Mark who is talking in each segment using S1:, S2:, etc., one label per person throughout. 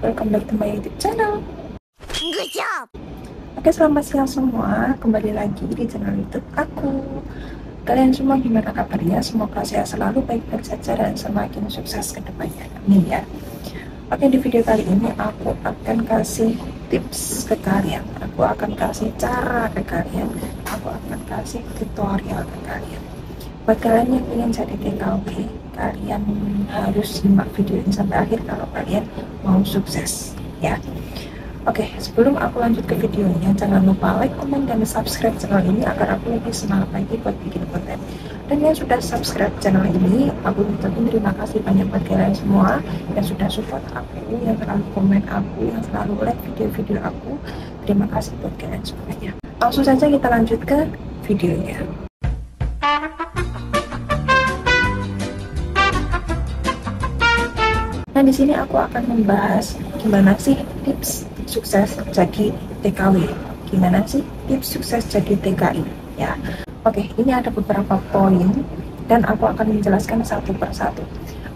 S1: welcome back to my YouTube channel.
S2: Good job.
S1: Oke, selamat siang semua, kembali lagi di channel YouTube aku. Kalian semua gimana kabarnya? Semoga saya selalu baik-baik saja dan semakin sukses ke depannya, amin ya. Oke, di video kali ini aku akan kasih tips ke kalian, aku akan kasih cara ke kalian, aku akan kasih tutorial ke kalian. Buat kalian yang ingin jadi TKW, kalian harus simak video ini sampai akhir kalau kalian mau sukses ya. Oke, sebelum aku lanjut ke videonya, jangan lupa like, komen, dan subscribe channel ini agar aku lebih semangat lagi buat bikin konten. Dan yang sudah subscribe channel ini, aku ucapin terima kasih banyak buat kalian semua yang sudah support aku, yang selalu komen aku, yang selalu like video-video aku. Terima kasih buat kalian semuanya. Langsung saja kita lanjut ke videonya. Nah, di sini aku akan membahas gimana sih tips sukses jadi TKW. Gimana sih tips sukses jadi TKI ya. Oke, ini ada beberapa poin dan aku akan menjelaskan satu persatu.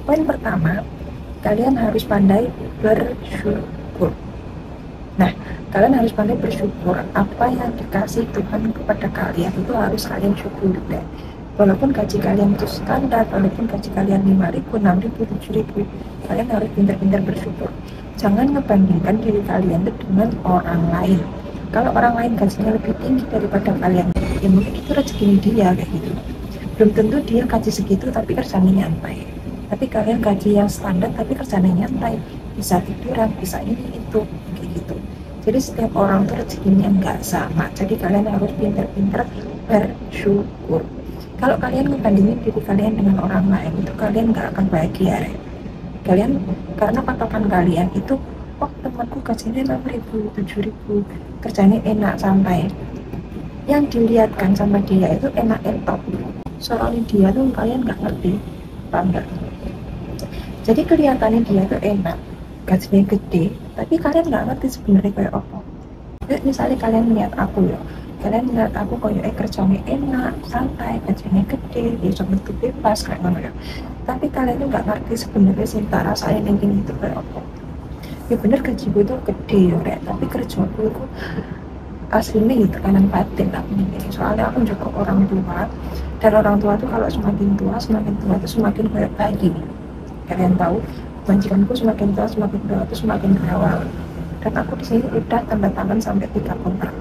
S1: Poin pertama, kalian harus pandai bersyukur. Nah, kalian harus pandai bersyukur. Apa yang dikasih Tuhan kepada kalian itu harus kalian syukuri deh. Walaupun gaji kalian itu standar, walaupun gaji kalian 5.000, 6.000, 7.000, kalian harus pintar-pintar bersyukur. Jangan ngebandingkan diri kalian dengan orang lain. Kalau orang lain gajinya lebih tinggi daripada kalian, ya mungkin itu rezeki dia kayak gitu. Belum tentu dia gaji segitu tapi kerjanya nyantai. Tapi kalian gaji yang standar tapi kerjanya nyantai, bisa tiduran, bisa ini itu kayak gitu. Jadi setiap orang tuh rezekinya nggak sama. Jadi kalian harus pintar-pintar bersyukur. Kalau kalian ngebandingin diri kalian dengan orang lain, itu kalian nggak akan bahagia ya. Kalian, karena patokan kalian itu, oh temanku gajinya 6.000, 7.000, kerjanya enak, santai. Yang dilihatkan sama dia itu enak entok. Soalnya dia tuh kalian nggak ngerti, paham nggak? Jadi kelihatannya dia tuh enak, gajinya gede, tapi kalian nggak ngerti sebenarnya kayak apa. Jadi misalnya kalian lihat aku ya, kalian lihat aku kayak kerjanya enak, santai, gajinya gede, bisa metu bebas kayak mana ya. Tapi kalian tuh nggak ngerti sebenarnya sih rasanya yang gini itu kayak apa. Ya bener gaji gue tuh gede ya, tapi kerja gue itu aslinya gitu kanan batin aku ini. Soalnya aku juga orang tua, dan orang tua tuh kalau semakin tua tuh semakin kayak bayi. Kalian tahu, majikanku semakin tua tuh semakin rewel. Dan aku di sini udah tanda tangan sampai 3 kontrak.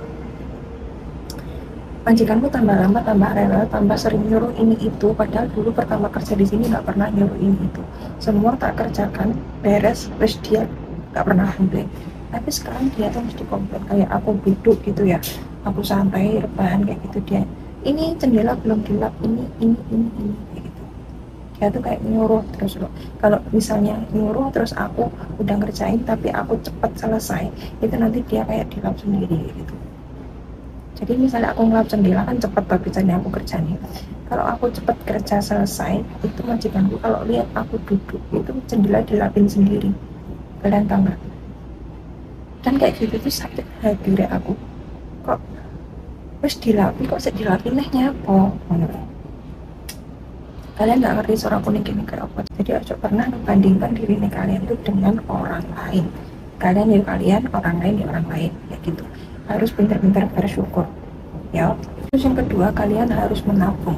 S1: Majikanku tambah lama, tambah rewel, tambah sering nyuruh ini itu, padahal dulu pertama kerja di sini nggak pernah nyuruh ini itu. Semua tak kerjakan, beres, terus dia nggak pernah komplain. Tapi sekarang dia tuh mesti komplain, kayak aku duduk gitu ya, aku santai, rebahan kayak gitu, dia ini jendela belum dilap, ini kayak gitu. Dia tuh kayak nyuruh terus loh. Kalau misalnya nyuruh terus aku udah ngerjain tapi aku cepet selesai, itu nanti dia kayak dilap sendiri gitu. Jadi misalnya aku ngelap jendela kan cepet bagusnya aku kerjanya. Kalau aku cepet kerja selesai, itu majikanku kalau lihat aku duduk itu jendela dilapin sendiri. Kalian tahu nggak? Dan kayak gitu tuh sakit hati deh aku. Kok terus dilapin, kok dilapin nyapo? Kalian nggak ngerti seorang kuning ini kayak apa. Jadi aja pernah membandingkan diri kalian itu dengan orang lain. Kalian ya kalian, orang lain ya orang lain, ya gitu. Harus pintar-pintar bersyukur ya. Terus yang kedua, kalian harus menabung.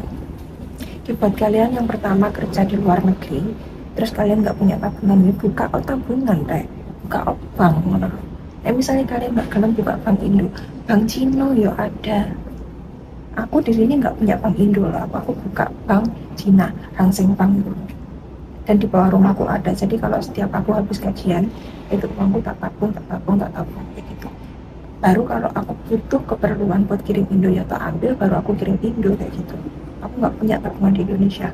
S1: Buat kalian yang pertama kerja di luar negeri terus kalian nggak punya tabungan, ya buka tabungan deh, buka bank mana. Misalnya kalian nggak kalian buka bank Indo, bank Cina ya ada. Aku di sini nggak punya bank Indo lah, aku buka bank Cina, Hang Seng Bank itu. Dan di bawah rumahku ada, jadi kalau setiap aku habis gajian itu uangku tak tabung kayak gitu. Baru kalau aku butuh keperluan buat kirim Indo ya tak ambil, baru aku kirim Indo kayak gitu. Aku nggak punya tabungan di Indonesia,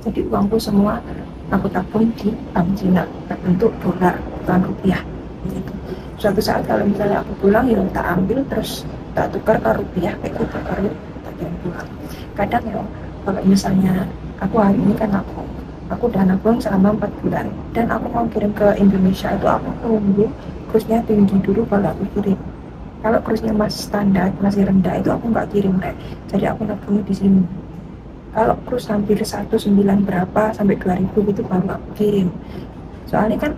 S1: jadi uangku semua aku tabung di bank Cina berbentuk dolar bukan rupiah gitu. Suatu saat kalau misalnya aku pulang ya tak ambil terus tak tukar ke rupiah kayak gitu, baru tak kirim pulang. Kadang ya kalau misalnya aku hari ini kan aku udah nabung selama 4 bulan dan aku mau kirim ke Indonesia, itu aku tunggu kursnya tinggi dulu baru aku kirim. Kalau kursnya masih standar, masih rendah, itu aku nggak kirim deh. Jadi aku nabungnya di sini. Kalau kurs hampir 19 berapa sampai 2.000 gitu baru aku kirim. Soalnya kan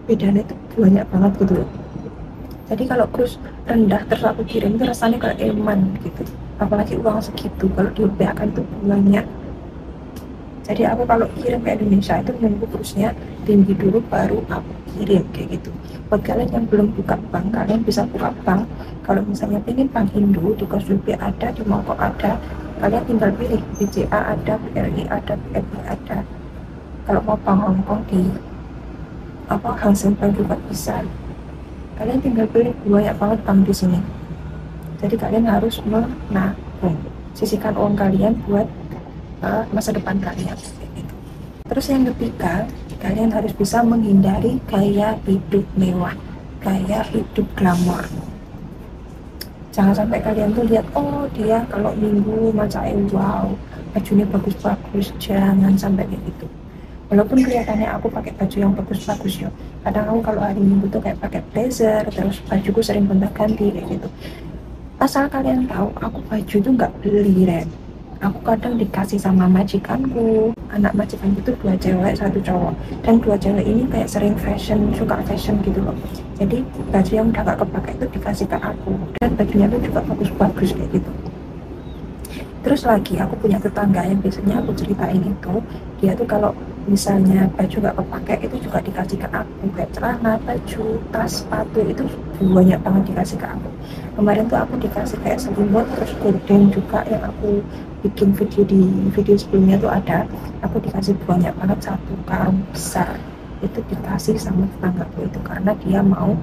S1: bedanya itu banyak banget gitu loh. Jadi kalau cruise rendah terus aku kirim itu rasanya kayak eman gitu, apalagi uang segitu kalau diupayakan itu banyak. Jadi aku kalau kirim ke Indonesia itu nunggu cruise-nya tinggi dulu baru aku kirim kayak gitu. Buat kalian yang belum buka bank, kalian bisa buka bank. Kalau misalnya pengen bank Indo di Koslubi ada, di Mongkok ada, kalian tinggal pilih BCA ada, BRI ada, BRI ada. Kalau mau bank Hongkong di Hang Seng Bank juga bisa. Kalian tinggal pilih, banyak banget bank di sini. Jadi kalian harus menabung, sisihkan uang kalian buat masa depan kalian. Terus yang ketiga, kalian harus bisa menghindari gaya hidup mewah, gaya hidup glamor. Jangan sampai kalian tuh lihat, oh dia kalau minggu macamnya wow, bajunya bagus-bagus. Jangan sampai kayak gitu. Walaupun kelihatannya aku pakai baju yang bagus-bagus ya, kadang aku kalau hari minggu tuh kayak pakai blazer, terus bajuku sering gonta-ganti kayak gitu. Asal kalian tahu, aku baju tuh nggak beli, Ren. Aku kadang dikasih sama majikanku. Anak majikanku itu 2 cewek 1 cowok, dan 2 cewek ini kayak sering fashion, suka fashion gitu loh. Jadi baju yang udah gak kepakai itu dikasih ke aku, dan bajunya tuh juga bagus-bagus kayak gitu. Terus lagi aku punya tetangga yang biasanya aku ceritain itu, dia tuh kalau misalnya baju gak kepakai itu juga dikasih ke aku, kayak celana, baju, tas, sepatu itu banyak banget dikasih ke aku. Kemarin tuh aku dikasih kayak selimut, terus gorden juga yang aku bikin video sebelumnya tuh ada, aku dikasih banyak banget, 1 karung besar itu dikasih sama tetanggaku itu, karena dia mau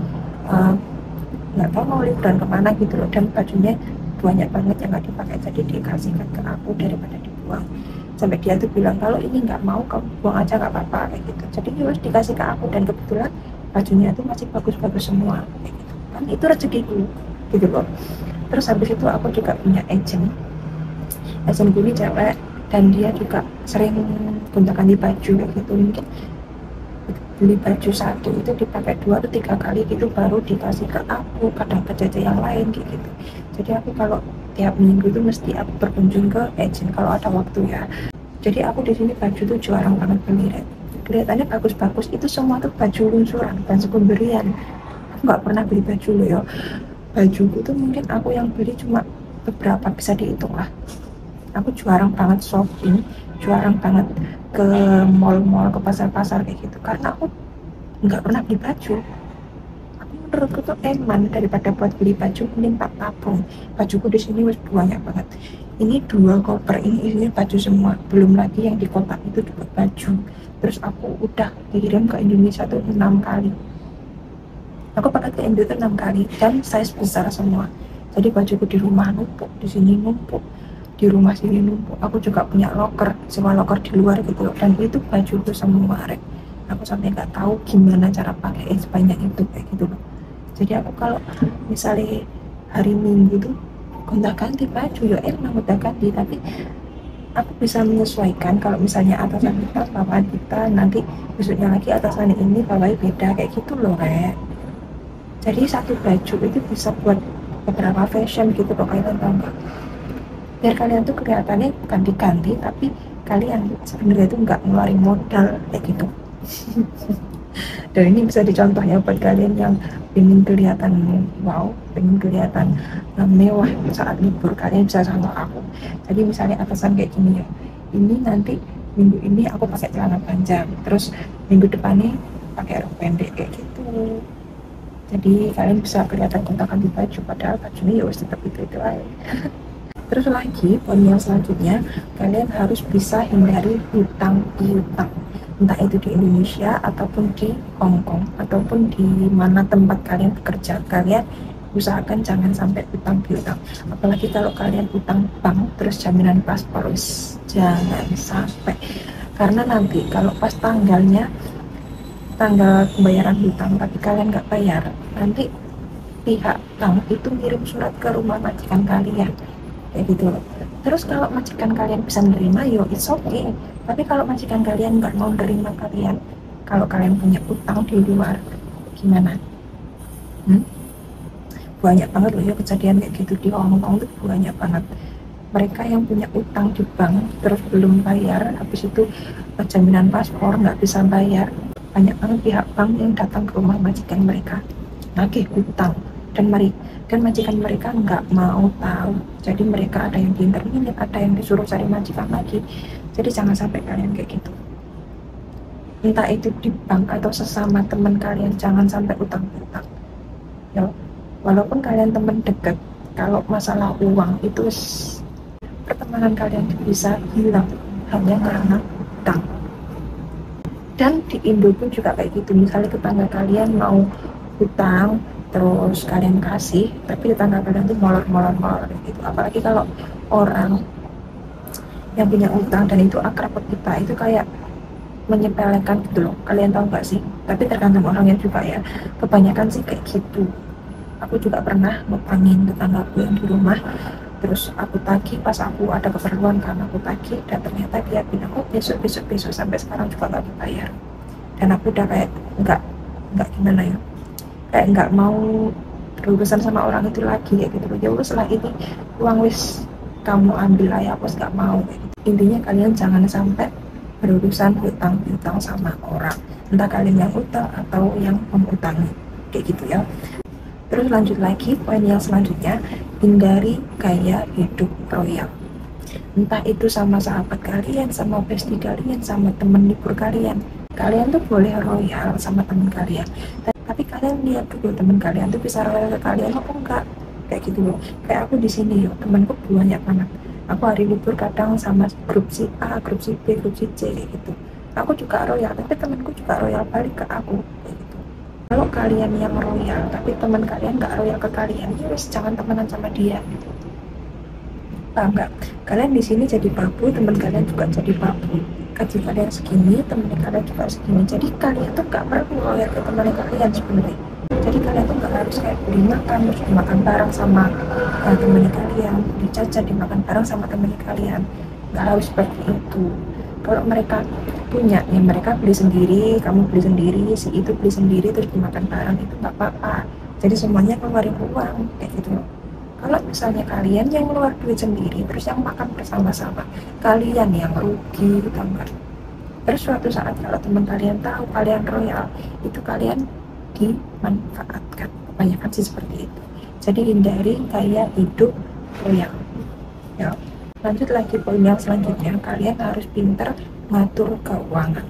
S1: nggak tahu mau liburan kemana gitu loh, dan bajunya banyak banget yang nggak dipakai, jadi dikasihkan ke aku daripada dibuang. Sampai dia tuh bilang, kalau ini nggak mau kamu buang aja nggak apa-apa kayak gitu. Jadi harus dikasih ke aku, dan kebetulan bajunya tuh masih bagus-bagus semua kayak gitu kan, itu rezekiku gitu loh. Terus habis itu aku juga punya agent ini cewek, dan dia juga sering gonta-ganti baju kayak gitu. Mungkin beli baju 1 itu dipakai 2 atau 3 kali gitu baru dikasih ke aku, kadang ke jajan yang lain kayak gitu. Jadi aku kalau tiap minggu itu mesti aku berkunjung ke agent kalau ada waktu ya. Jadi aku di sini baju tuh jarang banget beli, kelihatannya bagus-bagus itu semua tuh baju luncuran dan pemberian. Aku nggak pernah beli baju loh ya. Bajuku tuh mungkin aku yang beli cuma beberapa, bisa dihitung lah. Aku jarang banget shopping, jarang banget ke mall-mall, ke pasar-pasar kayak gitu, karena aku nggak pernah beli baju. Aku menurutku tuh eman, daripada buat beli baju mending tak tabung. Bajuku di sini wis banyak banget. Ini 2 koper ini isinya baju semua, belum lagi yang di kotak itu juga baju. Terus aku udah dikirim ke Indonesia tuh 6 kali. Aku pakai ke Indo tuh 6 kali, dan size besar semua. Jadi bajuku di rumah numpuk, di sini numpuk, di rumah sini numpuk. Aku juga punya locker, semua locker di luar gitu loh, dan itu bajuku semua, Rek. Aku sampai nggak tahu gimana cara pakai sebanyak itu kayak gitu loh. Jadi aku kalau misalnya hari Minggu tuh gonta-ganti baju ya enak gonta-ganti, tapi aku bisa menyesuaikan. Kalau misalnya atasan kita, bawahan kita, nanti besoknya lagi atasan ini bawahi beda kayak gitu loh, Rek. Jadi 1 baju itu bisa buat beberapa fashion gitu loh, kalian tahu nggak? Biar kalian tuh kelihatannya ganti-ganti, tapi kalian sebenarnya tuh nggak ngeluarin modal kayak gitu. Dan ini bisa dicontoh ya buat kalian yang pengen kelihatan wow, pengen kelihatan mewah saat libur, kalian bisa contoh aku. Jadi misalnya atasan kayak gini ya, ini nanti minggu ini aku pakai celana panjang, terus minggu depannya pakai rok pendek kayak gitu. Jadi kalian bisa kelihatan gonta-ganti baju, padahal bajunya ya harus tetap itu aja. Terus lagi, poin yang selanjutnya, kalian harus bisa hindari hutang piutang, entah itu di Indonesia ataupun di Hong Kong ataupun di mana tempat kalian bekerja. Kalian usahakan jangan sampai hutang piutang, apalagi kalau kalian hutang bank terus jaminan paspor, jangan sampai. Karena nanti kalau pas tanggal pembayaran hutang tapi kalian nggak bayar, nanti pihak bank itu kirim surat ke rumah majikan kalian kayak gitu loh. Terus kalau majikan kalian bisa nerima, yo it's okay. Tapi kalau majikan kalian nggak mau nerima kalian, kalau kalian punya utang di luar, gimana? Banyak banget loh ya kejadian kayak gitu di Hong Kong tuh, banyak banget. Mereka yang punya utang di bank terus belum bayar, habis itu jaminan paspor nggak bisa bayar, banyak banget pihak bank yang datang ke rumah majikan mereka nagih utang, dan majikan mereka nggak mau tahu. Jadi mereka ada yang diinterview, ada yang disuruh cari majikan lagi. Jadi jangan sampai kalian kayak gitu, entah itu di bank atau sesama teman kalian, jangan sampai utang-utang ya. Walaupun kalian teman dekat, kalau masalah uang itu pertemanan kalian bisa hilang hanya karena utang. Dan di Indo pun juga kayak gitu, misalnya tetangga kalian mau utang terus kalian kasih, tapi tetangga kalian tuh molor gitu. Apalagi kalau orang yang punya utang dan itu akrab ke kita, itu kayak menyepelekan gitu loh. Kalian tahu nggak sih? Tapi tergantung orangnya juga ya, kebanyakan sih kayak gitu. Aku juga pernah ngutangin tetanggaku yang di rumah, terus aku tagih pas aku ada keperluan karena aku tagih, dan ternyata dia bilang kok besok sampai sekarang juga nggak dibayar. Dan aku udah kayak nggak gimana ya, kayak nggak mau berurusan sama orang itu lagi kayak gitu. Ya udah, setelah ini uang wis kamu ambil lah ya, aku nggak mau kayak gitu. Intinya kalian jangan sampai berurusan hutang sama orang, entah kalian yang utang atau yang mengutangi kayak gitu ya. Terus lanjut lagi, poin yang selanjutnya, hindari gaya hidup royal. Entah itu sama sahabat kalian, sama bestie kalian, sama temen libur kalian. Kalian tuh boleh royal sama temen kalian, tapi kalian lihat dulu temen kalian tuh bisa royal ke kalian apa enggak, kayak gitu loh. Kayak aku di sini yo, temenku banyak banget. Aku hari libur kadang sama grup si A, grup si B, grup si C kayak gitu. Aku juga royal, tapi temenku juga royal balik ke aku kayak gitu. Kalau kalian yang royal tapi teman kalian nggak royal ke kalian, ya wis jangan temenan sama dia. Paham nggak? Kalian di sini jadi babu, teman kalian juga jadi babu. Gaji kalian segini, teman kalian juga segini. Jadi kalian tuh nggak perlu royal ke teman kalian sebenarnya. Jadi kalian tuh nggak harus kayak beli makan terus dimakan bareng sama teman kalian, beli jajan dimakan bareng sama teman kalian. Nggak harus seperti itu. Kalau mereka punya ya mereka beli sendiri, kamu beli sendiri, si itu beli sendiri terus dimakan bareng, itu nggak apa-apa. Jadi semuanya keluarin uang kayak gitu. Kalau misalnya kalian yang keluar duit sendiri terus yang makan bersama-sama, kalian yang rugi gitu kan. Terus suatu saat kalau teman kalian tahu kalian royal, itu kalian dimanfaatkan. Kebanyakan sih seperti itu. Jadi hindari gaya hidup royal ya. Lanjut lagi, poin yang selanjutnya, kalian harus pintar ngatur keuangan.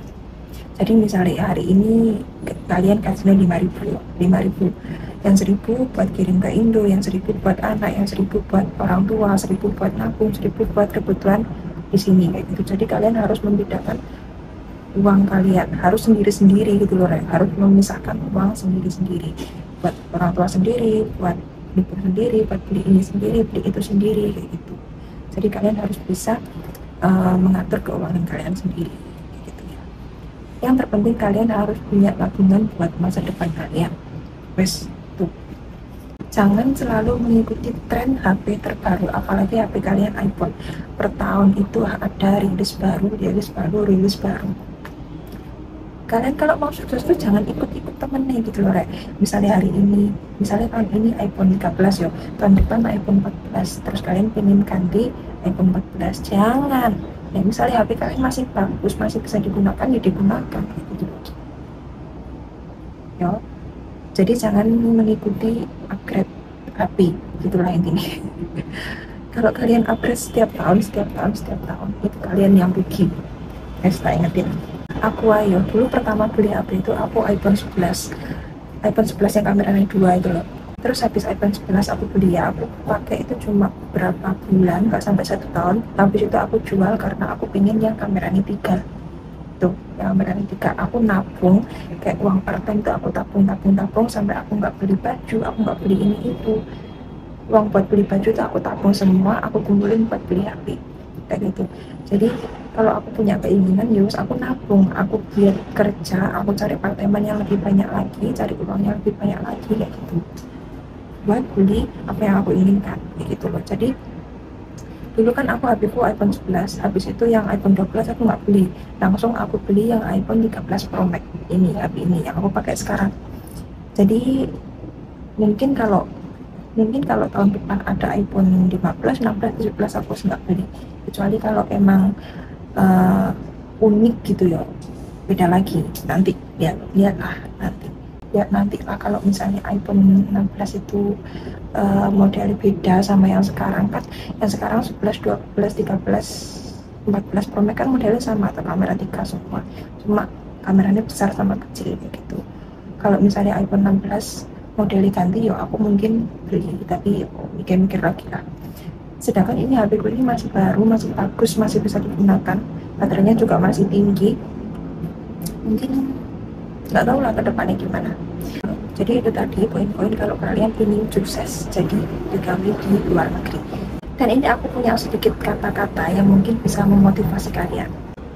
S1: Jadi misalnya hari ini kalian kasihnya 5.000, yang 1.000 buat kirim ke Indo, yang 1.000 buat anak, yang 1.000 buat orang tua, 1.000 buat nabung, 1.000 buat kebutuhan di sini kayak gitu. Jadi kalian harus membedakan uang kalian, harus sendiri-sendiri gitu loh, harus memisahkan uang sendiri-sendiri, buat orang tua sendiri, buat libur sendiri, buat beli ini sendiri, beli itu sendiri kayak gitu. Jadi kalian harus bisa mengatur keuangan kalian sendiri gitu ya. Yang terpenting kalian harus punya tabungan buat masa depan kalian. Wes tuh. Jangan selalu mengikuti tren HP terbaru, apalagi HP kalian iPhone. Per tahun itu ada rilis baru. Kalian kalau mau sukses tuh jangan ikut-ikut temennya gitu loh, Rek. Misalnya hari ini, misalnya tahun ini iPhone 13 yo, tahun depan iPhone 14, terus kalian pengen ganti iPhone 14, jangan. Ya misalnya HP kalian masih bagus, masih bisa digunakan, ya digunakan gitu. Ya. Jadi jangan mengikuti upgrade HP, gitulah intinya. Kalau kalian upgrade setiap tahun, itu kalian yang rugi. Tak ingetin. Aku ayo dulu pertama beli HP itu aku iPhone 11 yang kameranya 2 itu loh. Terus habis iPhone 11 aku beli ya, aku pakai itu cuma berapa bulan, nggak sampai 1 tahun. Habis itu aku jual karena aku pengen yang kameranya 3 tuh, yang kameranya 3. Aku nabung kayak uang part time tuh, aku tabung sampai aku nggak beli baju, aku nggak beli ini itu. Uang buat beli baju tuh aku tabung semua, aku kumpulin buat beli HP kayak gitu. Jadi kalau aku punya keinginan, yus aku nabung, aku biar kerja, aku cari part-time yang lebih banyak lagi, cari uang yang lebih banyak lagi kayak gitu, buat beli apa yang aku inginkan kayak gitu loh. Jadi dulu kan aku HP-ku iPhone 11, habis itu yang iPhone 12 aku nggak beli, langsung aku beli yang iPhone 13 Pro Max ini, HP ini yang aku pakai sekarang. Jadi mungkin kalau tahun depan ada iPhone 15, 16, 17 aku nggak beli, kecuali kalau emang unik gitu ya, beda lagi. Nanti lihatlah nanti lah kalau misalnya iPhone 16 itu model beda sama yang sekarang. Kan yang sekarang 11, 12, 13, 14 Pro Max kan modelnya sama atau kamera 3 semua, cuma kameranya besar sama kecil gitu. Kalau misalnya iPhone 16 modelnya ganti, ya aku mungkin beli, tapi mikir-mikir lagi lah. Sedangkan ini HP ini masih baru, masih bagus, masih bisa digunakan, baterainya juga masih tinggi. Mungkin nggak tahu lah ke depannya gimana. Jadi itu tadi poin-poin kalau kalian ingin sukses jadi pegawai di luar negeri. Dan ini aku punya sedikit kata-kata yang mungkin bisa memotivasi kalian.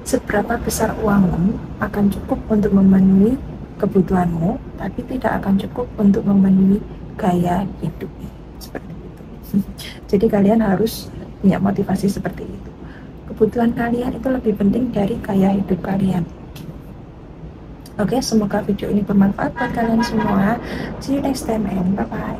S1: Seberapa besar uangmu akan cukup untuk memenuhi kebutuhanmu, tapi tidak akan cukup untuk memenuhi gaya hidup. Seperti itu. Jadi kalian harus punya motivasi seperti itu. Kebutuhan kalian itu lebih penting dari gaya hidup kalian. Oke, semoga video ini bermanfaat buat kalian semua. See you next time and bye-bye.